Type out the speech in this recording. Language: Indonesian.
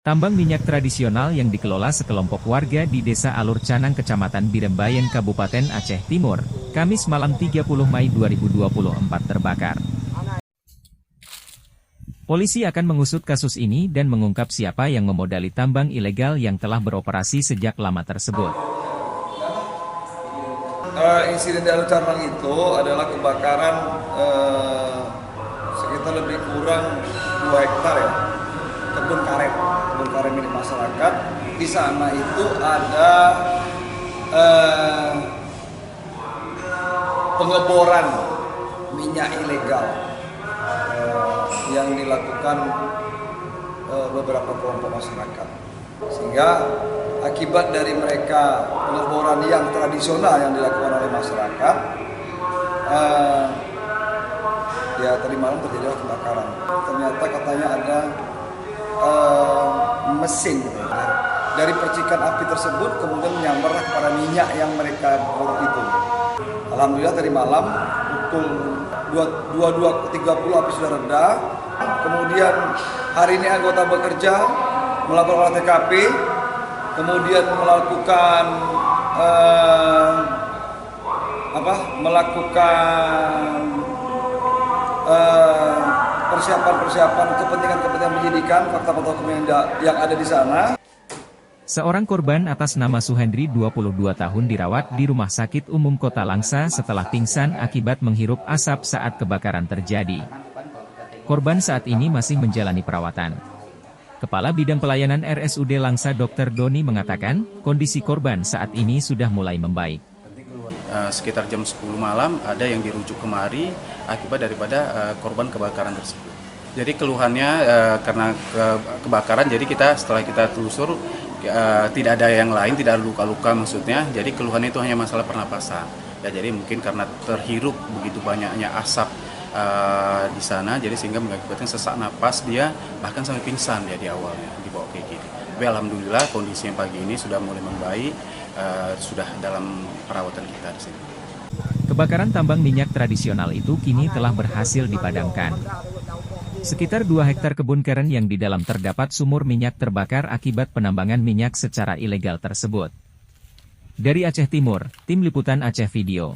Tambang minyak tradisional yang dikelola sekelompok warga di Desa Alur Canang Kecamatan Birembayan Kabupaten Aceh Timur, Kamis malam 30 Mei 2024 terbakar. Polisi akan mengusut kasus ini dan mengungkap siapa yang memodali tambang ilegal yang telah beroperasi sejak lama tersebut. Insiden di Alur Canang itu adalah kebakaran sekitar lebih kurang 2 hektar ya, kebun karet milik masyarakat. Di sana itu ada pengeboran minyak ilegal yang dilakukan beberapa kelompok masyarakat, sehingga akibat dari mereka pengeboran yang tradisional yang dilakukan oleh masyarakat, ya tadi malam terjadi kebakaran. Ternyata katanya ada mesin dari percikan api tersebut kemudian menyambar kepada minyak yang mereka borok itu. Alhamdulillah tadi malam pukul 22.30 api sudah reda. Kemudian hari ini anggota bekerja melakukan olah TKP, kemudian melakukan persiapan kepentingan penyidikan fakta-fakta hukum yang ada di sana. Seorang korban atas nama Suhendri 22 tahun dirawat di Rumah Sakit Umum Kota Langsa setelah pingsan akibat menghirup asap saat kebakaran terjadi. Korban saat ini masih menjalani perawatan. Kepala Bidang Pelayanan RSUD Langsa Dr. Doni mengatakan, kondisi korban saat ini sudah mulai membaik. Sekitar jam 10 malam ada yang dirujuk kemari akibat daripada korban kebakaran tersebut. Jadi keluhannya karena kebakaran, jadi setelah kita telusur tidak ada yang lain, tidak ada luka-luka maksudnya. Jadi keluhannya itu hanya masalah pernapasan. Ya, jadi mungkin karena terhirup begitu banyaknya asap di sana, jadi sehingga mengakibatkan sesak napas, dia bahkan sampai pingsan dia di awalnya dibawa kayak gini. Tapi alhamdulillah kondisinya pagi ini sudah mulai membaik, sudah dalam perawatan kita di sini. Kebakaran tambang minyak tradisional itu kini telah berhasil dipadamkan. Sekitar 2 hektar kebun keren yang di dalam terdapat sumur minyak terbakar akibat penambangan minyak secara ilegal tersebut. Dari Aceh Timur, Tim Liputan Aceh Video.